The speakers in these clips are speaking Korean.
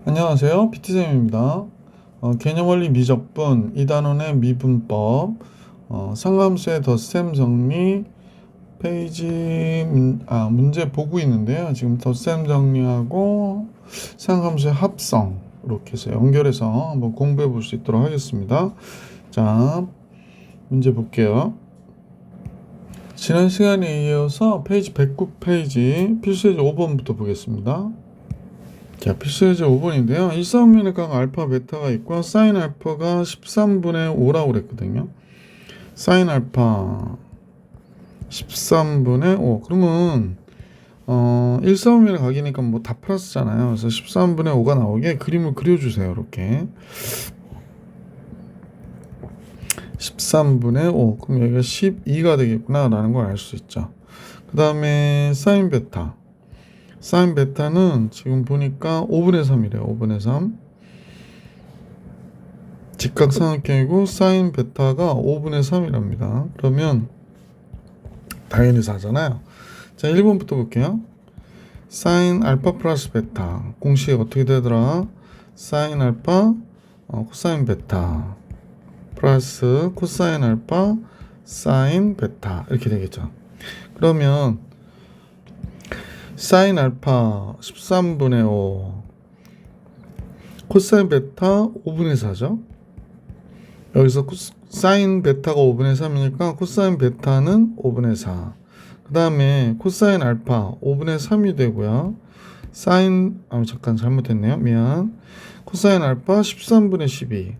안녕하세요. PT쌤입니다. 개념원리 미적분, 이단원의 미분법, 상함수의 덧셈 정리, 문제 보고 있는데요. 지금 덧셈 정리하고 상함수의 합성, 이렇게 해서 연결해서 한번 공부해 볼 수 있도록 하겠습니다. 자, 문제 볼게요. 지난 시간에 이어서 페이지 109페이지 필수예제 5번부터 보겠습니다. 자, 필수예제 5번인데요. 일사분면의 각 알파, 베타가 있고 사인 알파가 13분의 5라고 그랬거든요. 사인 알파 13분의 5. 그러면 일사분면의 각이니까 뭐 다 플러스잖아요. 그래서 13분의 5가 나오게 그림을 그려주세요. 이렇게 13분의 5. 그럼 여기가 12가 되겠구나 라는 걸 알 수 있죠. 그 다음에 사인 베타. 사인 베타는 지금 보니까 5분의 3이래요. 5분의 3. 직각삼각형이고 사인 베타가 5분의 3이랍니다. 그러면 당연히 4잖아요. 자, 1번부터 볼게요. 사인 알파 플러스 베타. 공식이 어떻게 되더라? 사인 알파 코사인 베타 플러스 코사인 알파 사인 베타 이렇게 되겠죠. 그러면 사인 알파 13분의 5 코사인 베타 5분의 4죠. 여기서 사인 베타가 5분의 3이니까 코사인 베타는 5분의 4. 그 다음에 코사인 알파 5분의 3이 되고요. 사인 잠깐 잘못했네요. 미안. 코사인 알파 13분의 12.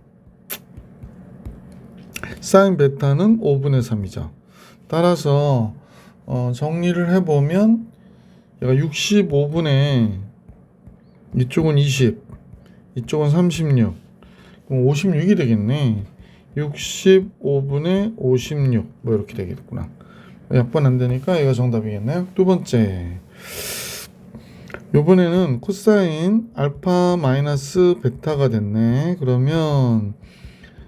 사인 베타는 5분의 3이죠. 따라서 정리를 해보면 얘가 65분의 이쪽은 20, 이쪽은 36. 그럼 56이 되겠네. 65분의 56 뭐 이렇게 되겠구나. 약분 안 되니까 얘가 정답이겠네요. 두 번째, 요번에는 코사인 알파 마이너스 베타가 됐네. 그러면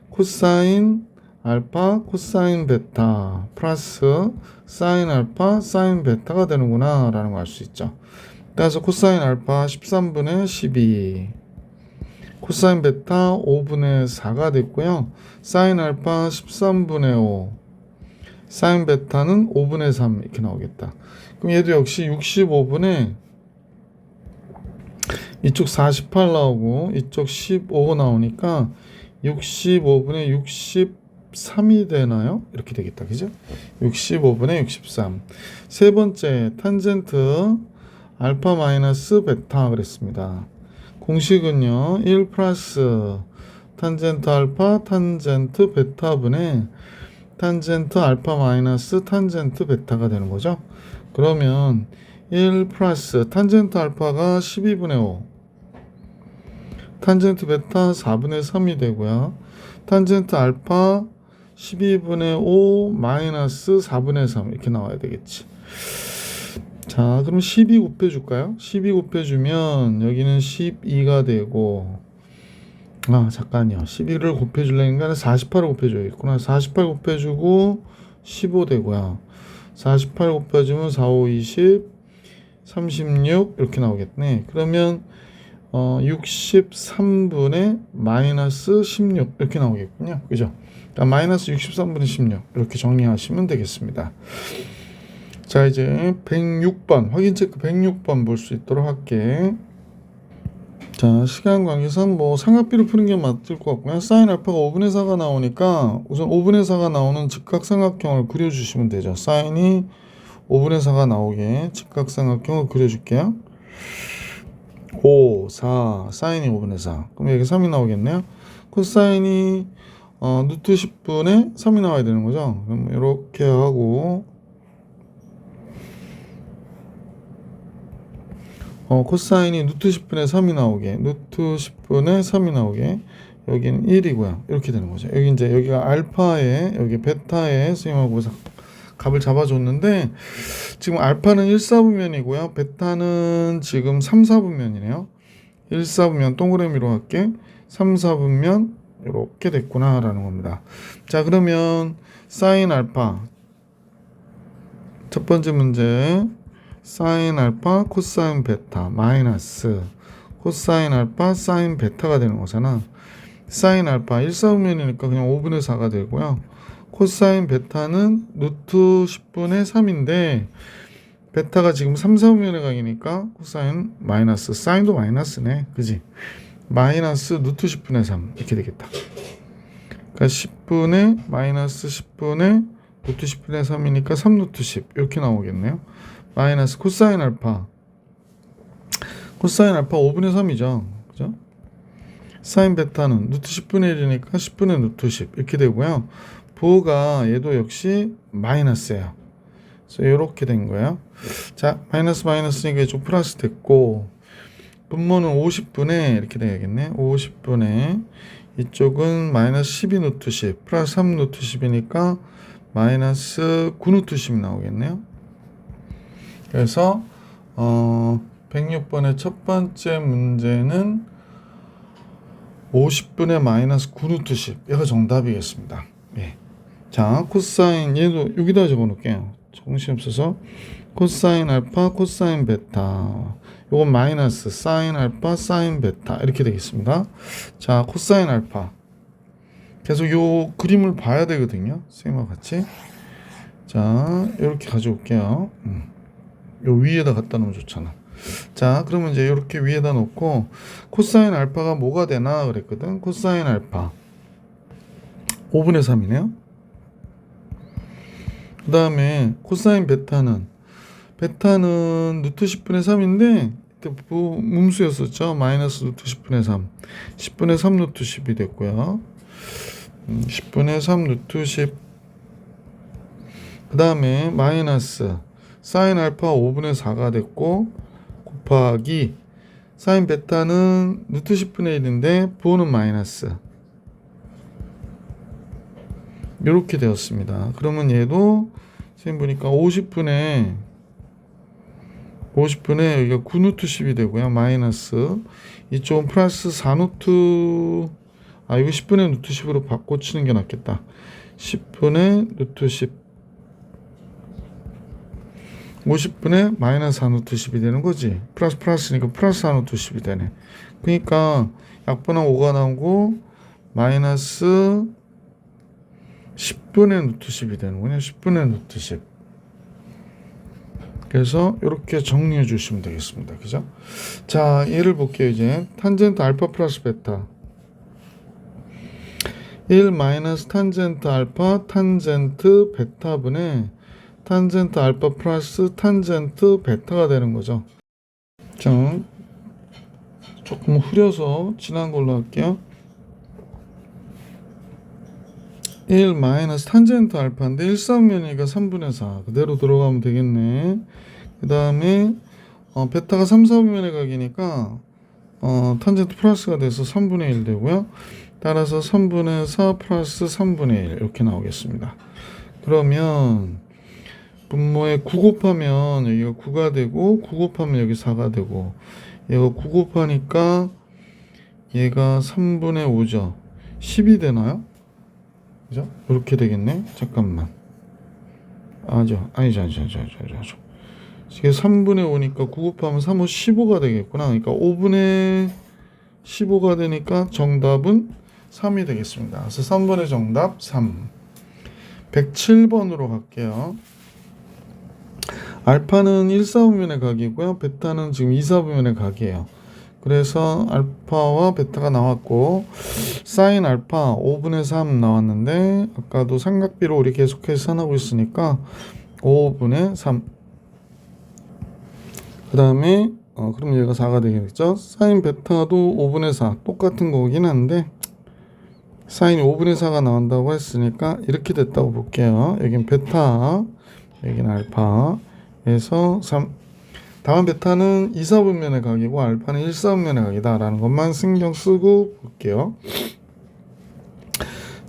코사인 알파 코사인 베타 플러스 사인 알파 사인 베타가 되는구나 라는 걸 알 수 있죠. 따라서 코사인 알파 13분의 12 코사인 베타 5분의 4가 됐고요. 사인 알파 13분의 5 사인 베타는 5분의 3 이렇게 나오겠다. 그럼 얘도 역시 65분의 이쪽 48 나오고 이쪽 15 나오니까 65분의 63이 되나요? 이렇게 되겠다. 그죠? 65분의 63. 세 번째 탄젠트 알파 마이너스 베타 그랬습니다. 공식은요 1 플러스 탄젠트 알파 탄젠트 베타분의 탄젠트 알파 마이너스 탄젠트 베타가 되는 거죠. 그러면 1 플러스 탄젠트 알파가 12분의 5 탄젠트 베타 4분의 3이 되고요. 탄젠트 알파 12분의 5 마이너스 4분의 3 이렇게 나와야 되겠지. 자, 그럼 12 곱해줄까요? 12 곱해주면 여기는 12가 되고 잠깐요. 12를 곱해주려니까 48을 곱해줘야겠구나. 48 곱해주고 15 되고요. 48 곱해주면 4, 5, 20 36 이렇게 나오겠네. 그러면 63분의 마이너스 16 이렇게 나오겠군요. 그죠? 그러니까 마이너스 63분의 16 이렇게 정리하시면 되겠습니다. 자, 이제 106번 확인 체크 106번 볼 수 있도록 할게. 자, 시간 관계상 뭐 삼각비를 푸는 게 맞을 것 같고요. 사인 알파가 5분의 4가 나오니까 우선 5분의 4가 나오는 직각삼각형을 그려주시면 되죠. 사인이 5분의 4가 나오게 직각삼각형을 그려줄게요. 5, 4, 사인이 5분의 4. 그럼 여기 3이 나오겠네요. 코사인이 루트 10분의 3이 나와야 되는 거죠. 그럼 이렇게 하고 코사인이 루트 10분의 3이 나오게 루트 10분의 3이 나오게 여기는 1이고요. 이렇게 되는 거죠. 여기 이제 여기가 알파에 여기 베타에 선생님하고 값을 잡아줬는데 지금 알파는 1사분면이고요. 베타는 지금 3사분면이네요. 1사분면 동그라미로 할게. 3사분면 이렇게 됐구나 라는 겁니다. 자, 그러면 사인 알파 첫 번째 문제 사인 알파 코사인 베타 마이너스 코사인 알파 사인 베타가 되는 거잖아. 사인 알파 1, 4분면이니까 그냥 5분의 4가 되고요. 코사인 베타는 루트 10분의 3인데 베타가 지금 3, 4분면의 각이니까 코사인 마이너스 사인도 마이너스네. 그지? 마이너스 루트 10분의 3 이렇게 되겠다. 그러니까 10분의 마이너스 10분의 루트 10분의 3이니까 3 루트 10 이렇게 나오겠네요. 마이너스 코사인 알파 5분의 3이죠. 그죠? 사인 베타는 루트 10분의 1이니까 10분의 루트 10 이렇게 되고요. 부호가 얘도 역시 마이너스예요. 그래서 이렇게 된 거예요. 자, 마이너스니까 이쪽 플러스 됐고, 분모는 50분의 이렇게 되겠네. 50분의 이쪽은 마이너스 12 루트 10 플러스 3 루트 10이니까 마이너스 9 루트 10 나오겠네요. 그래서 106번의 첫 번째 문제는 50분의 마이너스 9 루트 10 얘가 정답이겠습니다. 예. 자, 코사인 얘도 여기다 적어놓을게요. 정신없어서 코사인 알파 코사인 베타 요건 마이너스 사인 알파 사인 베타 이렇게 되겠습니다. 자, 코사인 알파 계속 요 그림을 봐야 되거든요. 선생님과 같이. 자, 이렇게 가져올게요. 요 위에다 갖다 놓으면 좋잖아. 자, 그러면 이제 이렇게 위에다 놓고 코사인 알파가 뭐가 되나 그랬거든. 코사인 알파 5분의 3이네요. 그 다음에 코사인 베타는 루트 10분의 3인데 음수였었죠. 마이너스 루트 10분의 3 10분의 3 루트 10이 됐고요. 10분의 3 루트 10 그 다음에 마이너스 사인 알파 5분의 4가 됐고 곱하기 사인 베타는 루트 10분의 1인데 부호는 마이너스 이렇게 되었습니다. 그러면 얘도 지금 보니까 50분의 여기가 9 루트 10이 되고요. 마이너스 이쪽은 플러스 4 루트 이거 10분의 루트 10으로 바꿔치는 게 낫겠다. 10분의 루트 10 50분의 마이너스 4 루트 10이 되는 거지. 플러스니까 플러스 4 루트 10이 되네. 그러니까 약분한 5가 나오고 마이너스 10분의 루트 10이 되는군요. 10분의 루트 10. 그래서 이렇게 정리해 주시면 되겠습니다. 그죠? 자, 얘를 볼게요. 이제 탄젠트 알파 플러스 베타 1 마이너스 탄젠트 알파 탄젠트 베타분의 탄젠트 알파 플러스 탄젠트 베타가 되는 거죠. 자, 조금 흐려서 진한 걸로 할게요. 1 마이너스 탄젠트 알파인데 1사분면이니까 3분의 4 그대로 들어가면 되겠네. 그 다음에 베타가 3, 4분면의 각이니까 탄젠트 플러스가 돼서 3분의 1 되고요. 따라서 3분의 4 플러스 3분의 1 이렇게 나오겠습니다. 그러면 분모에 9 곱하면 여기가 9가 되고 9 곱하면 여기 4가 되고 얘가 9 곱하니까 얘가 3분의 5죠. 10이 되나요? 그죠? 이렇게 되겠네. 잠깐만. 아니죠. 이게 3분의 5니까 9 곱하면 3, 5, 15가 되겠구나. 그러니까 5분의 15가 되니까 정답은 3이 되겠습니다. 그래서 3번의 정답 3. 107번으로 갈게요. 알파는 1, 4분면의 각이고요. 베타는 지금 2, 4분면의 각이에요. 그래서 알파와 베타가 나왔고 사인 알파 5분의 3 나왔는데 아까도 삼각비로 우리 계속해서 산하고 있으니까 5분의 3 그 다음에 그럼 얘가 4가 되겠죠. 사인 베타도 5분의 4 똑같은 거긴 한데 사인이 5분의 4가 나온다고 했으니까 이렇게 됐다고 볼게요. 여긴 베타 여긴 알파 그래서 3 다음 베타는 2, 4분면의 각이고 알파는 1, 4분면의 각이다 라는 것만 신경 쓰고 볼게요.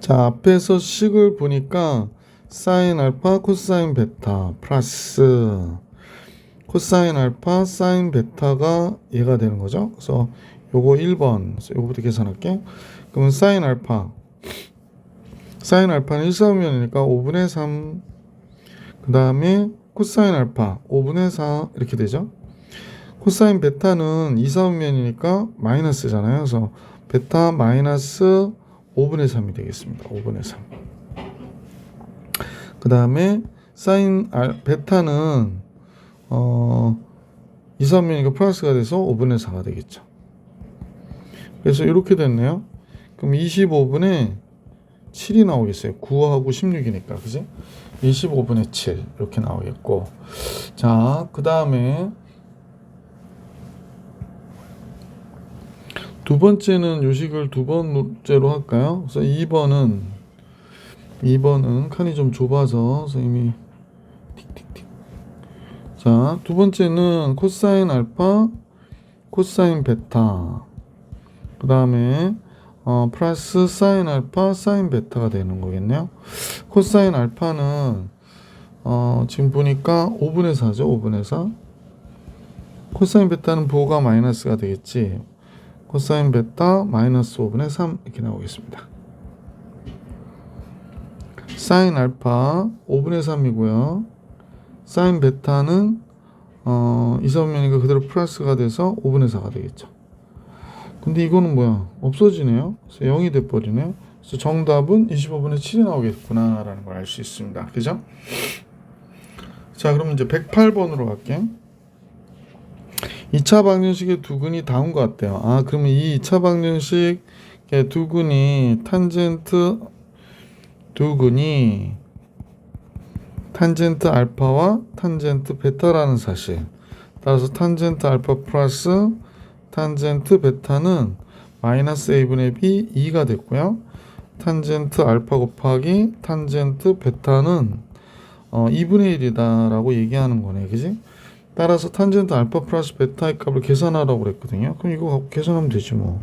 자, 앞에서 식을 보니까 사인 알파 코사인 베타 플러스 코사인 알파 사인 베타가 얘가 되는 거죠. 그래서 요거 1번 요거부터 계산할게. 그러면 사인 알파는 1, 4분면이니까 5분의 3 그 다음에 코사인 알파 5분의 4 이렇게 되죠. 코사인 베타는 2, 4분면이니까 마이너스잖아요. 그래서 베타 마이너스 5분의 3이 되겠습니다. 5분의 3. 그 다음에 사인 베타는 2, 3분면이니까 플러스가 돼서 5분의 4가 되겠죠. 그래서 이렇게 됐네요. 그럼 25분의 7이 나오겠어요. 9하고 16이니까, 그지? 25분의 7 이렇게 나오겠고, 자, 그 다음에 두 번째는 요식을 두 번째로 할까요? 그래서 2번은 칸이 좀 좁아서 선생님이 틱틱틱. 자, 두 번째는 코사인 알파, 코사인 베타. 그 다음에 플러스 사인 알파, 사인 베타가 되는 거겠네요. 코사인 알파는 지금 보니까 5분의 4죠. 5분의 4. 코사인 베타는 부호가 마이너스가 되겠지. 코사인 베타 마이너스 5분의 3 이렇게 나오겠습니다. 사인 알파 5분의 3이고요. 사인 베타는 2, 4분면이니까 그대로 플러스가 돼서 5분의 4가 되겠죠. 근데 이거는 뭐야? 없어지네요. 그래서 0이 돼버리네요. 그래서 정답은 25분의 7이 나오겠구나 라는 걸 알 수 있습니다. 그죠? 자, 그럼 이제 108번으로 갈게요. 2차 방정식의 두근이 다음과 같대요. 그러면 이 2차 방정식의 두근이 탄젠트 알파와 탄젠트 베타라는 사실. 따라서 탄젠트 알파 플러스 탄젠트 베타는 마이너스 a분의 b 2가 됐고요. 탄젠트 알파 곱하기 탄젠트 베타는 2분의 1이다 라고 얘기하는 거네. 그지? 따라서 탄젠트 알파 플러스 베타의 값을 계산하라고 그랬거든요. 그럼 이거 계산하면 되지 뭐.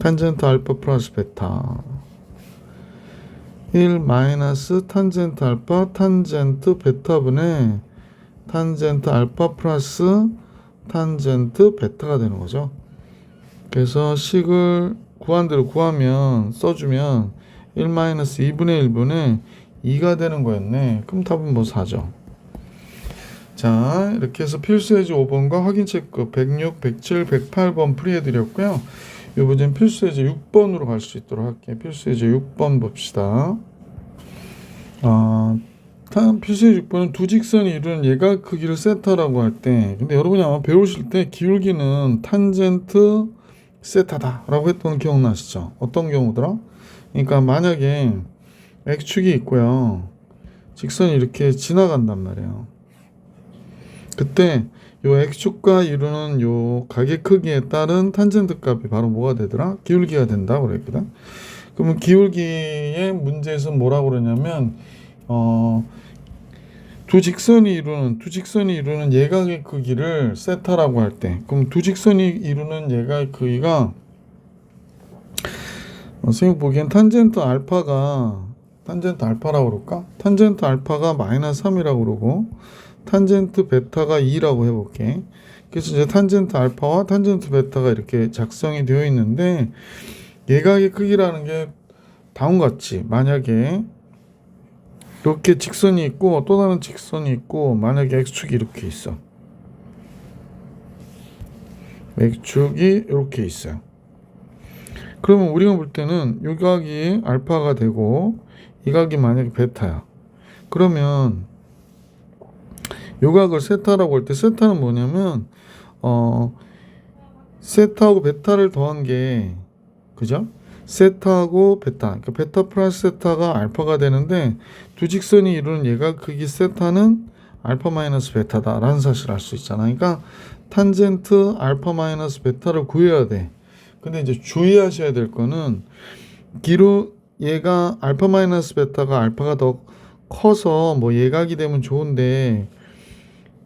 탄젠트 알파 플러스 베타 1 마이너스 탄젠트 알파 탄젠트 베타분의 탄젠트 알파 플러스 탄젠트 베타가 되는 거죠. 그래서 식을 구한 대로 구하면 써주면 1 마이너스 2분의 1분의 2가 되는 거였네. 그럼 답은 뭐 4죠. 자, 이렇게 해서 필수예제 5번과 확인 체크 106, 107, 108번 풀이해드렸고요. 이 문제는 필수예제 6번으로 갈 수 있도록 할게요. 필수예제 6번 봅시다. 필수예제 6번은 두 직선이 이루는 예각 크기를 세타라고 할 때, 근데 여러분이 아마 배우실 때 기울기는 탄젠트 세타다 라고 했던 거 기억나시죠? 어떤 경우더라? 그러니까 만약에 X축이 있고요. 직선이 이렇게 지나간단 말이에요. 그때 요 X축과 이루는 요 각의 크기에 따른 탄젠트 값이 바로 뭐가 되더라? 기울기가 된다고 그랬거든. 그러면 기울기의 문제에서 뭐라고 그러냐면 두 직선이 이루는 예각의 크기를 세타라고 할 때, 그럼 두 직선이 이루는 예각의 크기가 선생님 보기엔 탄젠트 알파라고 그럴까? 탄젠트 알파가 마이너스 3이라고 그러고 탄젠트 베타가 2라고 해볼게. 그래서 이제 탄젠트 알파와 탄젠트 베타가 이렇게 작성이 되어 있는데 예각의 크기라는 게 다음과 같이, 만약에 이렇게 직선이 있고 또 다른 직선이 있고, 만약에 X축이 이렇게 있어. X축이 이렇게 있어요. 그러면 우리가 볼 때는 이 각이 알파가 되고 이 각이 만약에 베타야. 그러면 이 각을 세타라고 할 때, 세타는 뭐냐면 세타하고 베타를 더한 게, 그죠? 세타하고 베타, 그러니까 베타 플러스 세타가 알파가 되는데 두 직선이 이루는 예각 크기 세타는 알파 마이너스 베타다 라는 사실을 알 수 있잖아. 그러니까 탄젠트 알파 마이너스 베타를 구해야 돼. 근데 이제 주의하셔야 될 거는 얘가 알파 마이너스 베타가 알파가 더 커서 뭐 예각이 되면 좋은데,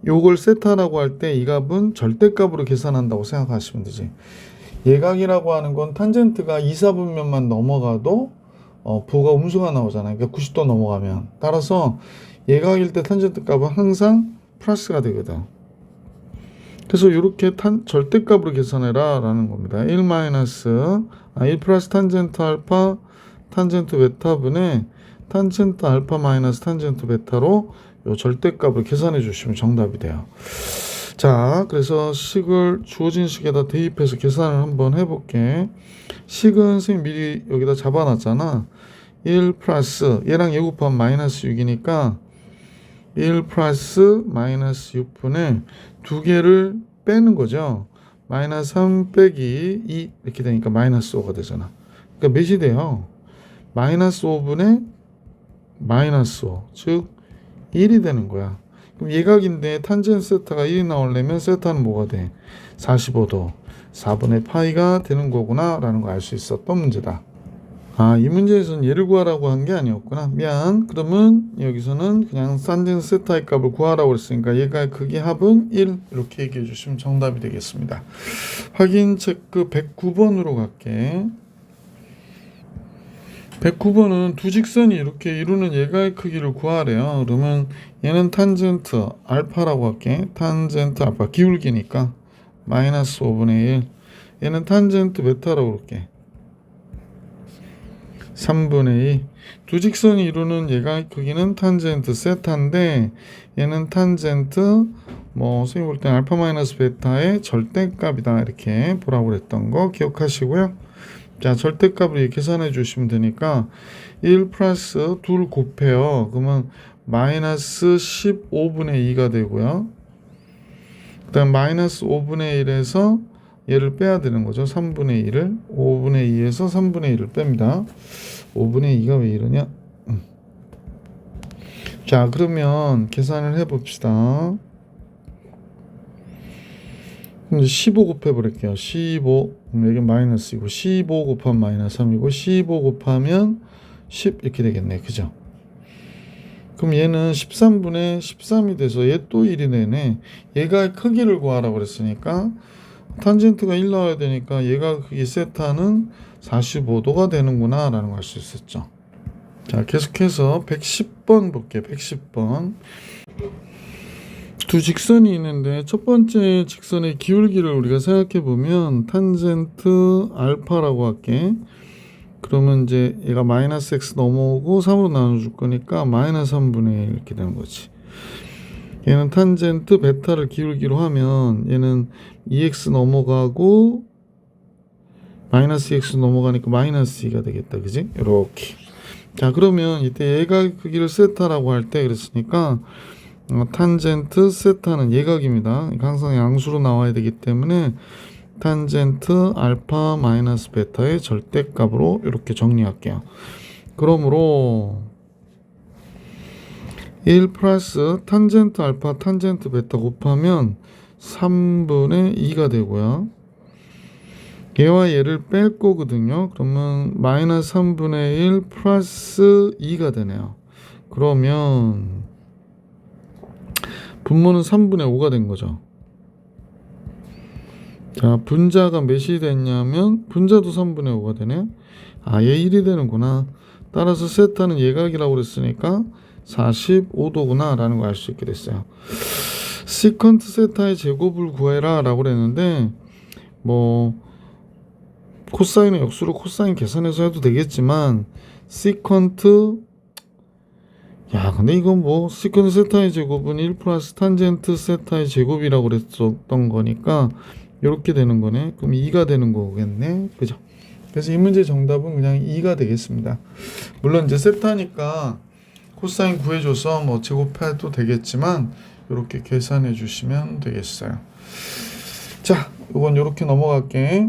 요걸 세타라고 할 때 이 값은 절대값으로 계산한다고 생각하시면 되지. 예각이라고 하는 건 탄젠트가 2, 4분면만 넘어가도 부호가 음수가 나오잖아요. 그러니까 90도 넘어가면. 따라서 예각일 때 탄젠트 값은 항상 플러스가 되거든. 그래서 이렇게 절대값으로 계산해라 라는 겁니다. 1 플러스 탄젠트 알파 탄젠트 베타분의 탄젠트 알파 마이너스 탄젠트 베타로 요 절대값을 계산해 주시면 정답이 돼요. 자, 그래서 식을 주어진 식에다 대입해서 계산을 한번 해볼게. 식은 선생님 미리 여기다 잡아놨잖아. 1 플러스 얘랑 얘 곱하면 마이너스 6이니까 1 플러스 마이너스 6분의 두 개를 빼는 거죠. 마이너스 3 빼기 2 이렇게 되니까 마이너스 5가 되잖아. 그러니까 몇이 돼요? 마이너스 5분의 마이너스 5, 즉 1이 되는 거야. 그럼 예각인데 탄젠트 세타가 1이 나오려면 세타는 뭐가 돼? 45도 4분의 파이가 되는 거구나 라는 걸 알 수 있었던 문제다. 아, 이 문제에서는 얘를 구하라고 한 게 아니었구나. 미안. 그러면 여기서는 그냥 탄젠트 세타의 값을 구하라고 했으니까 얘가 크기 합은 1 이렇게 얘기해 주시면 정답이 되겠습니다. 확인 체크 109번으로 갈게. 109번은 두 직선이 이렇게 이루는 예가의 크기를 구하래요. 그러면 얘는 탄젠트 알파라고 할게. 탄젠트 알파 기울기니까 마이너스 5분의 1. 얘는 탄젠트 베타라고 할게. 3분의 2. 두 직선이 이루는 예가의 크기는 탄젠트 세타인데 얘는 탄젠트 선생님 볼 때 알파 마이너스 베타의 절대값이다 이렇게 보라고 그랬던 거 기억하시고요. 자, 절대값을 계산해 주시면 되니까 1 플러스 2를 곱해요. 그러면 마이너스 15분의 2가 되고요. 그 다음 마이너스 5분의 1에서 얘를 빼야 되는 거죠. 3분의 2를 5분의 2에서 3분의 1을 뺍니다. 5분의 2가 왜 이러냐? 자, 그러면 계산을 해봅시다. 이제 15 곱해버릴게요. 15, 여기 마이너스이고 15 곱하면 마이너스 3이고 15 곱하면 10 이렇게 되겠네. 그죠? 그럼 얘는 13분의 13이 돼서 얘 또 1이 되네. 얘가 크기를 구하라고 그랬으니까 탄젠트가 1 나와야 되니까 얘가 크기 세타는 45도가 되는구나 라는 걸 알 수 있었죠. 자, 계속해서 110번 볼게요. 110번. 두 직선이 있는데 첫 번째 직선의 기울기를 우리가 생각해 보면 탄젠트 알파라고 할게. 그러면 이제 얘가 마이너스 x 넘어오고 3으로 나눠줄 거니까 마이너스 3분의 1 이렇게 되는 거지. 얘는 탄젠트 베타를 기울기로 하면 얘는 2x 넘어가고 마이너스 x 넘어가니까 마이너스 2가 되겠다. 그지? 이렇게. 자, 그러면 이때 얘가 크기를 세타라고 할 때 그랬으니까 탄젠트 세타는 예각입니다. 항상 양수로 나와야 되기 때문에 탄젠트 알파 마이너스 베타의 절대값으로 이렇게 정리할게요. 그러므로 1 플러스 탄젠트 알파 탄젠트 베타 곱하면 3분의 2가 되고요. 얘와 얘를 뺄 거거든요. 그러면 마이너스 3분의 1 플러스 2가 되네요. 그러면 분모는 3분의 5가 된 거죠. 자, 분자가 몇이 됐냐면 분자도 3분의 5가 되네. 아, 얘 1이 되는구나. 따라서 세타는 예각이라고 그랬으니까 45도구나 라는 걸 알 수 있게 됐어요. 시컨트 세타의 제곱을 구해라 라고 그랬는데 코사인의 역수로 코사인 계산해서 해도 되겠지만 시컨트 근데 이건 시컨트 세타의 제곱은 1 플러스 탄젠트 세타의 제곱이라고 그랬었던 거니까 이렇게 되는 거네. 그럼 2가 되는 거겠네. 그죠? 그래서 이 문제 정답은 그냥 2가 되겠습니다. 물론 이제 세타니까 코사인 구해줘서 제곱해도 되겠지만 이렇게 계산해 주시면 되겠어요. 자, 이건 이렇게 넘어갈게.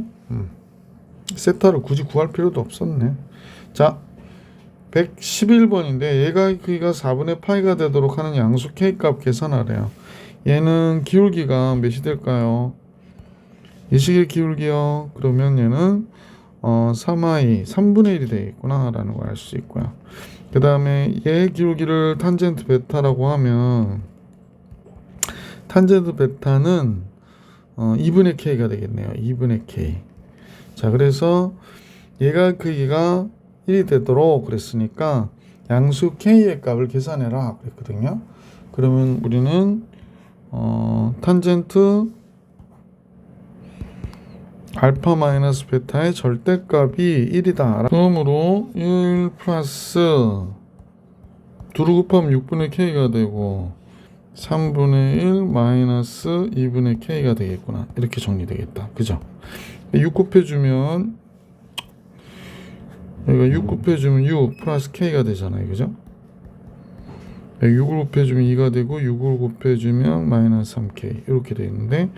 세타를 굳이 구할 필요도 없었네. 자, 111번인데 얘가 크기가 4분의 파이가 되도록 하는 양수 K값 계산하래요. 얘는 기울기가 몇이 될까요? 이 식의 기울기요. 그러면 얘는 3i 3분의 1이 되겠구나 라는 걸 알 수 있고요. 그 다음에 얘 기울기를 탄젠트 베타라고 하면 탄젠트 베타는 2분의 K가 되겠네요. 2분의 K. 자, 그래서 얘가 크기가 1이 되도록 그랬으니까 양수 K의 값을 계산해라 그랬거든요. 그러면 우리는 탄젠트 알파 마이너스 베타의 절대값이 1이다. 그러므로 1 플러스 2를 곱하면 6분의 K가 되고 3분의 1 마이너스 2분의 k가 되겠구나. 이렇게 정리되겠다. 그죠? 6 곱해주면 여기가 6 곱해주면 6 플러스 k가 되잖아요. 그죠? 6을 곱해주면 2가 되고 6을 곱해주면 마이너스 3k 이렇게 되어 있는데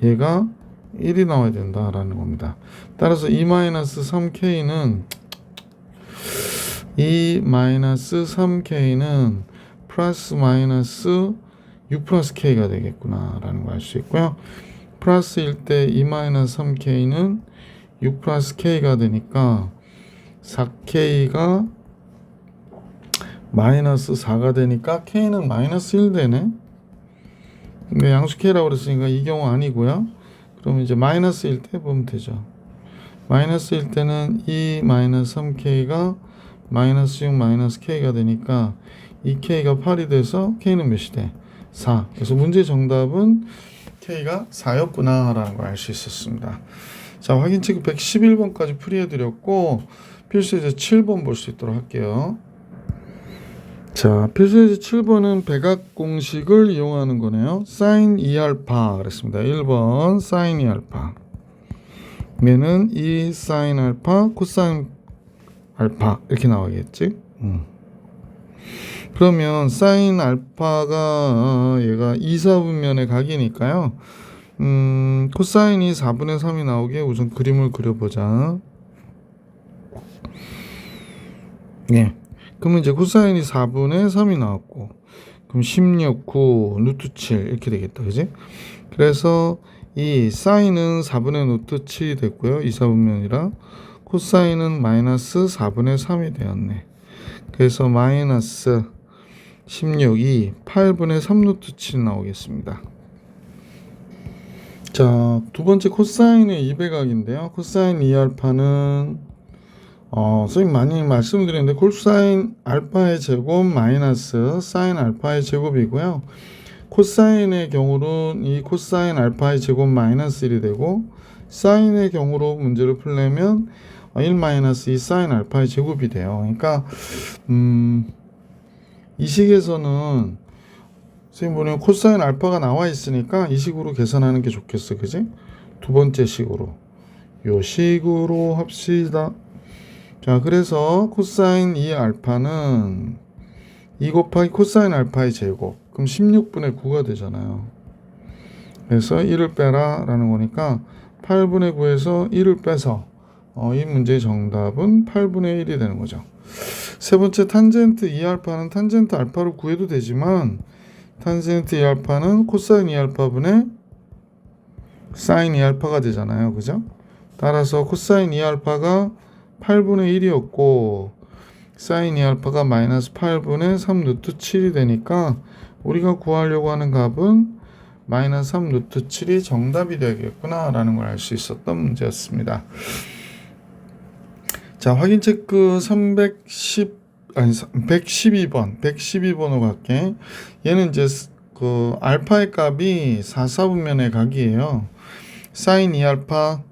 얘가 1이 나와야 된다라는 겁니다. 따라서 2 마이너스 3k는 2 마이너스 3k는 플러스 마이너스 6 플러스 k가 되겠구나 라는 걸 알 수 있고요. 플러스일 때 2 마이너스 3k는 6 플러스 k가 되니까 4k가 마이너스 4가 되니까 k는 마이너스 1 되네. 근데 양수 k라고 그랬으니까 이 경우 아니고요. 그럼 이제 마이너스 1 때 보면 되죠. 마이너스 1 때는 2 마이너스 3k가 마이너스 6 마이너스 k가 되니까 이 k가 8이 돼서 k는 몇이 돼? 4. 그래서 문제 정답은 k가 4였구나 라는 걸 알 수 있었습니다. 자, 확인 체크 111번까지 풀이해 드렸고 필수 예제 7번 볼 수 있도록 할게요. 자, 필수 예제 7번은 백악 공식을 이용하는 거네요. sin 2알파 그랬습니다. 1번 sin 2알파. 얘는 2 sin 알파 코사인 알파 이렇게 나오겠지. 그러면 sin 알파가 얘가 2, 4분면의 각이니까요. 코사인이 4분의 3이 나오게 우선 그림을 그려보자. 예. 그러면 이제 코사인이 4분의 3이 나왔고, 그럼 16, 9, 루트 7 이렇게 되겠다, 그지? 그래서 이 사인은 4분의 루트 7이 됐고요. 2, 4분면이라 코사인은 마이너스 4분의 3이 되었네. 그래서 마이너스 16이 8분의 3 루트 7 나오겠습니다. 자, 두 번째 코사인의 2배각인데요. 코사인 2알파는 선생님 많이 말씀드렸는데 코사인 알파의 제곱 마이너스 사인 알파의 제곱이고요. 코사인의 경우는 이 코사인 알파의 제곱 마이너스 1이 되고 사인의 경우로 문제를 풀려면 1 마이너스 2 사인 알파의 제곱이 돼요. 그러니까 이 식에서는 선생님 보면 코사인 알파가 나와 있으니까 이 식으로 계산하는 게 좋겠어, 그지? 두 번째 식으로 요 식으로 합시다. 자, 그래서 코사인 2 알파는 2 곱하기 코사인 알파의 제곱, 그럼 16분의 9가 되잖아요. 그래서 1을 빼라 라는 거니까 8분의 9에서 1을 빼서 이 문제의 정답은 8분의 1이 되는 거죠. 세 번째 탄젠트 2알파는 탄젠트 알파를 구해도 되지만 탄젠트 2알파는 코사인 2알파분의 사인 2알파가 되잖아요. 그죠? 따라서 코사인 2알파가 8분의 1이었고 사인 2알파가 마이너스 8분의 3 루트 7이 되니까 우리가 구하려고 하는 값은 마이너스 3 루트 7이 정답이 되겠구나 라는 걸 알 수 있었던 문제였습니다. 자, 확인 체크 112번으로 갈게. 얘는 이제 그 알파의 값이 4, 4분면의 각이에요. 사인 2알파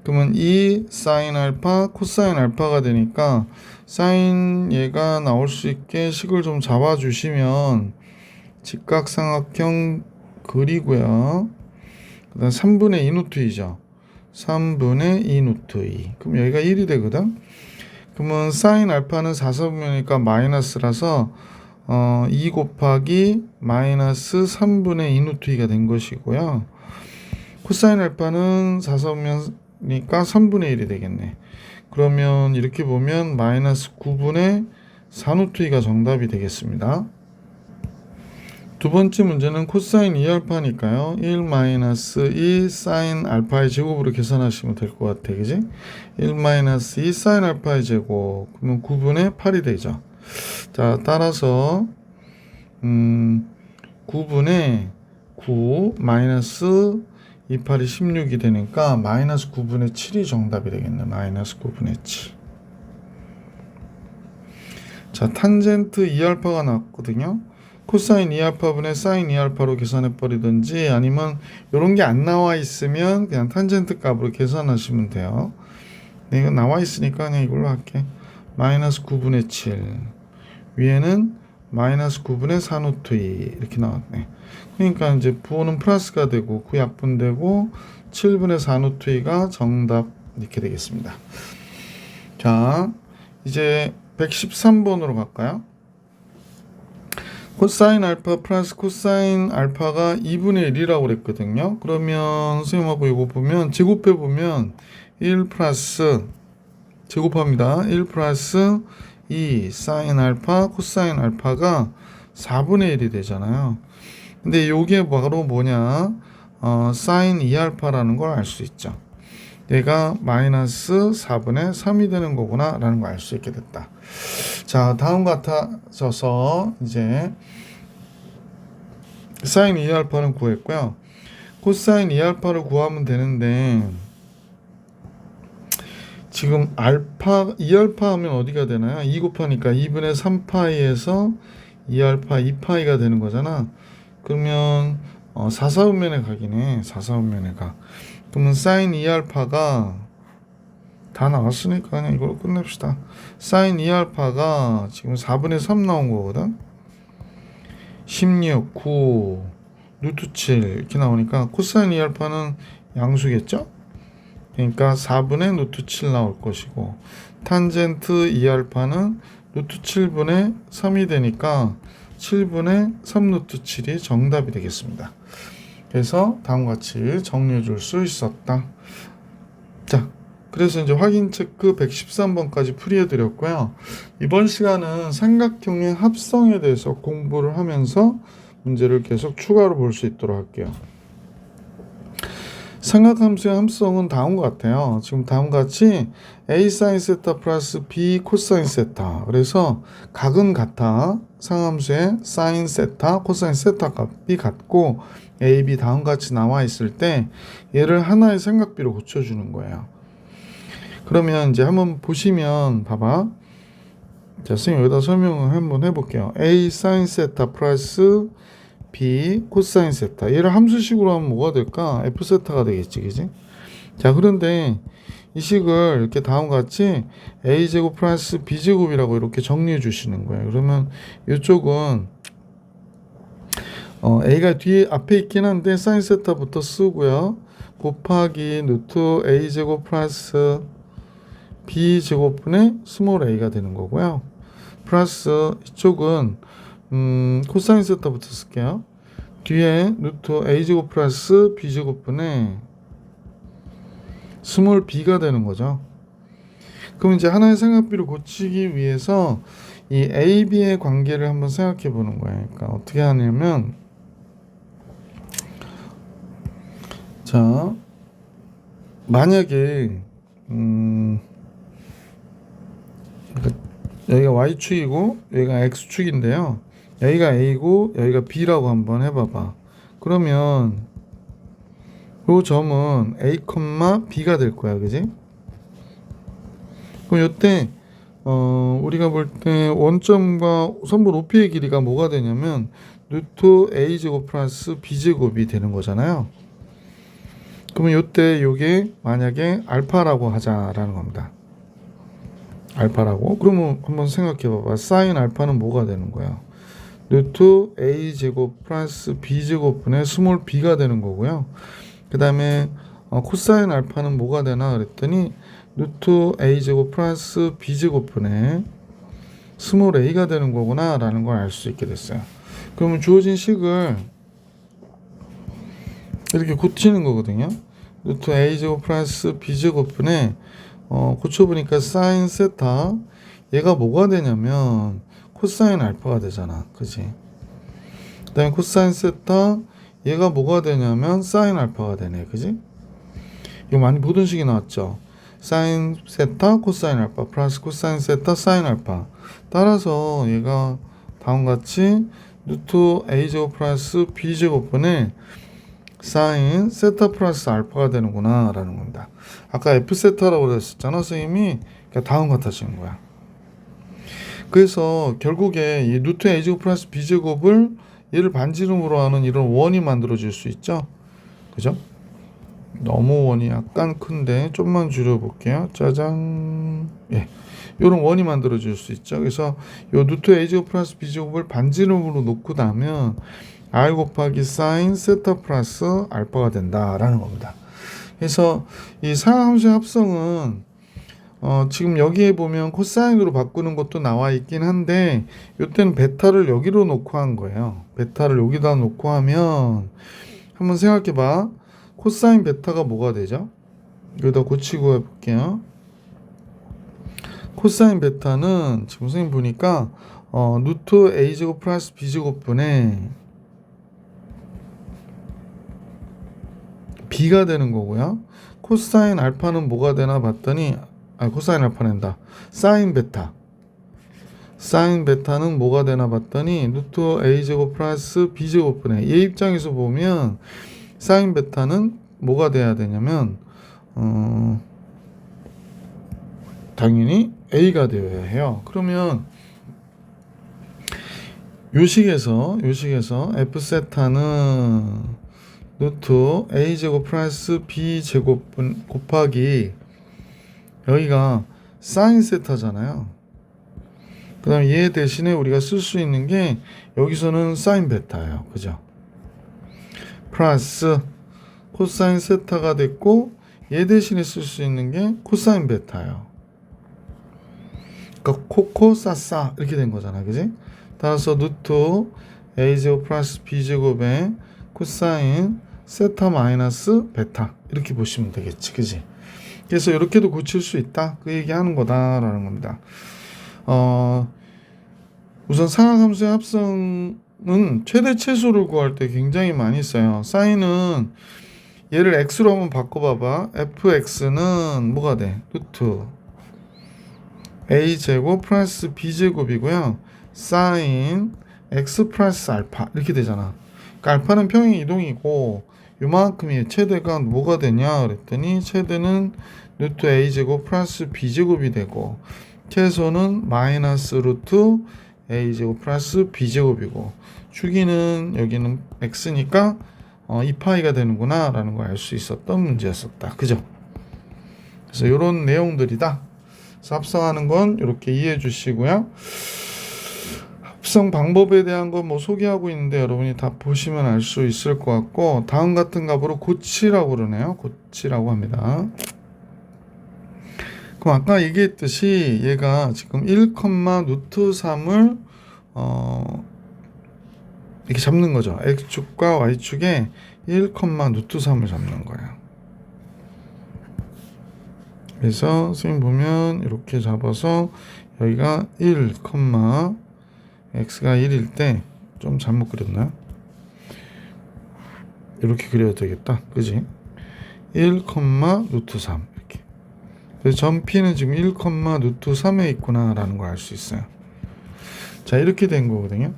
그러면 2 사인 알파 코사인 알파가 되니까 사인 얘가 나올 수 있게 식을 좀 잡아 주시면 직각삼각형 그리고요. 그다음 3분의 2 루트 2죠. 3분의 2 루트 2. 그럼 여기가 1이 되거든. 그러면 사인 알파는 4, 4분면이니까 마이너스라서 2 곱하기 마이너스 3분의 2 루트 2가 된 것이고요. 코사인 알파는 4, 4분면 니까 3분의 1이 되겠네. 그러면 이렇게 보면 마이너스 9분의 4 루트 2가 정답이 되겠습니다. 두 번째 문제는 코사인 2알파니까요. 1 마이너스 2 사인 알파의 제곱으로 계산하시면 될 것 같아. 그지? 1 마이너스 2 사인 알파의 제곱. 그러면 9분의 8이 되죠. 자, 따라서 9분의 9 마이너스 28이 16이 되니까 마이너스 9분의 7이 정답이 되겠네. 마이너스 9분의 7. 자, 탄젠트 2알파가 나왔거든요. 코사인 2알파분의 사인 2알파로 계산해 버리든지 아니면 이런 게 안 나와 있으면 그냥 탄젠트 값으로 계산하시면 돼요. 네, 이거 나와 있으니까 그냥 이걸로 할게. 마이너스 9분의 7 위에는 마이너스 9분의 4 루트 2 이렇게 나왔네. 그러니까 이제 부호는 플러스가 되고 9 약분되고 7분의 4 루트 2가 정답 이렇게 되겠습니다. 자, 이제 113번으로 갈까요? 코사인 알파 플러스 코사인 알파가 2분의 1이라고 그랬거든요. 그러면 선생님하고 이거 보면 제곱해 보면 1 플러스 제곱합니다. 1 플러스 2 사인 알파 코사인 알파가 4분의 1이 되잖아요. 근데 이게 바로 뭐냐? 사인 2알파라는 걸 알 수 있죠. 얘가 마이너스 4분의 3이 되는 거구나 라는 걸 알 수 있게 됐다. 자, 다음 같아져서 이제 사인 2알파는 구했고요. 코사인 2알파를 구하면 되는데 지금 알파 2알파 하면 어디가 되나요? 2 곱하니까 2분의 3파이에서 2알파 2파이가 되는 거잖아. 그러면 4사분면에 가기네. 4사분면에 가. 그러면 사인 2알파가 다 나왔으니까 그냥 이걸로 끝냅시다. 사인 2알파가 지금 4분의 3 나온 거거든. 16, 9, 루트 7 이렇게 나오니까 코사인 2알파는 양수겠죠? 그러니까 4분의 루트 7 나올 것이고 탄젠트 2알파는 루트 7분의 3이 되니까 7분의 3 루트 7이 정답이 되겠습니다. 그래서 다음과 같이 정리해 줄 수 있었다. 자, 그래서 이제 확인 체크 113번까지 풀이해 드렸고요. 이번 시간은 삼각형의 합성에 대해서 공부를 하면서 문제를 계속 추가로 볼 수 있도록 할게요. 삼각함수의 합성은 다음과 같아요. 지금 다음과 같이 a 사인 세타 플러스 b 코사인 세타. 그래서 각은 같아. 상함수의 사인 세타, 코사인 세타 값이 같고 a, b 다음과 같이 나와 있을 때 얘를 하나의 삼각비로 고쳐주는 거예요. 그러면 이제 한번 보시면 봐봐. 자, 선생님 여기다 설명을 한번 해볼게요. a 사인 세타 플러스 b 코사인 세타. 얘를 함수식으로 하면 뭐가 될까? f 세타가 되겠지, 그지? 자, 그런데 이 식을 이렇게 다음과 같이 a 제곱 플러스 b 제곱이라고 이렇게 정리해 주시는 거예요. 그러면 이쪽은 a가 뒤에 앞에 있긴 한데 사인 세타부터 쓰고요. 곱하기 루트 a 제곱 플러스 b 제곱분의 스몰 a가 되는 거고요. 플러스 이쪽은 코사인 세타부터 쓸게요. 뒤에 루트 a제곱 플러스 b제곱분의 스몰 b가 되는 거죠. 그럼 이제 하나의 삼각비를 고치기 위해서 이 a, b의 관계를 한번 생각해 보는 거예요. 그러니까 어떻게 하냐면 자, 만약에 여기가 y축이고 여기가 x축인데요. 여기가 a고 여기가 b라고 한번 해봐봐. 그러면 이 점은 a, b가 될 거야, 그지? 그럼 이때 우리가 볼 때 원점과 선분 OP의 길이가 뭐가 되냐면 루트 a 제곱 플러스 b 제곱이 되는 거잖아요. 그러면 이때 이게 만약에 알파라고 하자라는 겁니다. 알파라고. 그러면 한번 생각해 봐봐. 사인 알파는 뭐가 되는 거야? 루트 a 제곱 플러스 b 제곱분의 스몰 b가 되는 거고요. 그 다음에 코사인 알파는 뭐가 되나 그랬더니 루트 a 제곱 플러스 b 제곱분의 스몰 a가 되는 거구나 라는 걸 알 수 있게 됐어요. 그러면 주어진 식을 이렇게 고치는 거거든요. 루트 a 제곱 플러스 b 제곱분의 고쳐보니까 사인 세타 얘가 뭐가 되냐면 코사인 알파가 되잖아, 그지? 그 다음에 코사인 세타 얘가 뭐가 되냐면 사인 알파가 되네, 그지? 이거 많이 보던 식이 나왔죠. 사인 세타 코사인 알파 플러스 코사인 세타 사인 알파. 따라서 얘가 다음과 같이 루트 a 제곱 플러스 b 제곱분의 사인 세타 플러스 알파가 되는구나 라는 겁니다. 아까 f 세타라고 그랬었잖아, 선생님이. 그러니까 다음 같아지는 거야. 그래서 결국에 이 루트 a 제곱 플러스 b 제곱을 얘를 반지름으로 하는 이런 원이 만들어질 수 있죠, 그죠? 너무 원이 약간 큰데 좀만 줄여볼게요. 짜잔. 예, 요런 원이 만들어질 수 있죠. 그래서 요 루트 a제곱 플러스 b제곱을 반지름으로 놓고 나면 r 곱하기 사인 세타 플러스 알파가 된다라는 겁니다. 그래서 이 상함수의 합성은 지금 여기에 보면 코사인으로 바꾸는 것도 나와 있긴 한데 이때는 베타를 여기로 놓고 한 거예요. 베타를 여기다 놓고 하면 한번 생각해 봐. 코사인 베타가 뭐가 되죠? 여기다 고치고 해볼게요. 코사인 베타는 지금 선생님 보니까 루트 a제곱 플러스 b제곱분의 b가 되는 거고요. 코사인 알파는 뭐가 되나 봤더니 코사인 알파낸다. 사인 베타. 사인 베타는 뭐가 되나 봤더니 루트 a제곱 플러스 b제곱분의 얘 입장에서 보면 사인 베타는 뭐가 돼야 되냐면 당연히 a가 되어야 해요. 그러면 요식에서 f 세타는 루트 a제곱 플러스 b제곱분 곱하기 여기가 사인 세타잖아요. 그 다음에 얘 대신에 우리가 쓸 수 있는 게 여기서는 사인 베타예요. 그죠? 플러스 코사인 세타가 됐고 얘 대신에 쓸 수 있는 게 코사인 베타예요. 그러니까 코코 싸싸 이렇게 된 거잖아. 그지? 따라서 루트 a제곱 플러스 b제곱에 코사인 세타 마이너스 베타 이렇게 보시면 되겠지. 그지? 그래서 이렇게도 고칠 수 있다. 그 얘기하는 거다라는 겁니다. 우선 상하함수의 합성은 최대 최소를 구할 때 굉장히 많이 써요. 사인은 얘를 x로 한번 바꿔봐봐. fx는 뭐가 돼? 루트 a제곱 플러스 b제곱이고요. 사인 x 플러스 알파 이렇게 되잖아. 그러니까 알파는 평행 이동이고 요만큼이 최대가 뭐가 되냐 그랬더니 최대는 루트 a제곱 플러스 b제곱이 되고 최소는 마이너스 루트 a제곱 플러스 b제곱이고 주기는 여기는 x니까 2파이가 되는구나 라는 걸 알 수 있었던 문제였었다. 그죠? 그래서 이런 내용들이다. 그래서 합성하는 건 이렇게 이해해 주시고요. 합성 방법에 대한 건 뭐 소개하고 있는데 여러분이 다 보시면 알 수 있을 것 같고 다음 같은 값으로 고치라고 그러네요. 고치라고 합니다. 그럼 아까 얘기했듯이 얘가 지금 1, 루트 3을 이렇게 잡는 거죠. x축과 y축에 1, 루트 3을 잡는 거예요. 그래서 선생님 보면 이렇게 잡아서 여기가 1, x가 1일 때 좀 잘못 그렸나요? 이렇게 그려도 되겠다. 그지? 1, 루트 3 이렇게. 그래서 점 P는 지금 1, 루트 3에 있구나 라는 걸 알 수 있어요. 자, 이렇게 된 거거든요.